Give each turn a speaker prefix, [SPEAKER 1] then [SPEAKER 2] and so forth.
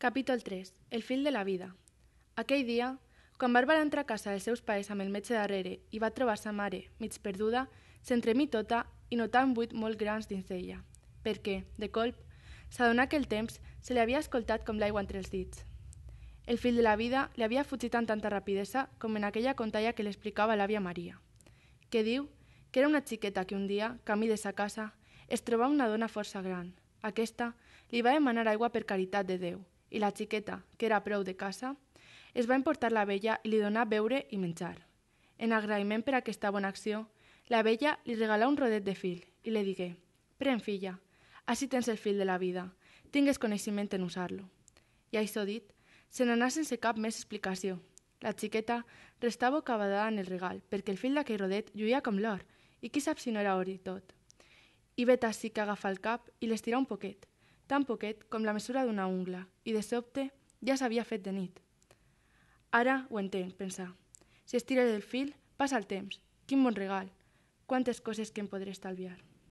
[SPEAKER 1] Capítol 3. El fil de la vida. Aquell dia, quan Bàrbara entra a casa dels seus pares amb el metge darrere i va trobar sa mare, mig perduda, s'entremí tota i notà un buit molt grans dins d'ella, perquè, de colp, s'adonà que el temps se li havia escoltat com l'aigua entre els dits. El fil de la vida li havia fugit amb tanta rapidesa com en aquella contalla que l'explicava l'àvia Maria, que diu que era una xiqueta que un dia, camí de sa casa, es trobà una dona força gran. Aquesta li va demanar aigua per caritat de Déu, i la xiqueta, que era prou de casa, es va emportar la vella i li donà beure i menjar. En agraïment per aquesta bona acció, la vella li regalà un rodet de fil i li digué: «Pren, filla, ací tens el fil de la vida, tingues coneixement en usar-lo». I això dit, se n'anà sense cap més explicació. La xiqueta restava bocabadada en el regal, perquè el fil d'aquell rodet lluïa com l'or, i qui sap si no era or i tot. I vet ací que agafa el cap i l'estirà un poquet, tan poquet com la mesura d'una ungla, i de sobte ja s'havia fet de nit. Ara ho entenc, pensà. Si estire el fil, passa el temps. Quin bon regal. Quantes coses que em podré estalviar.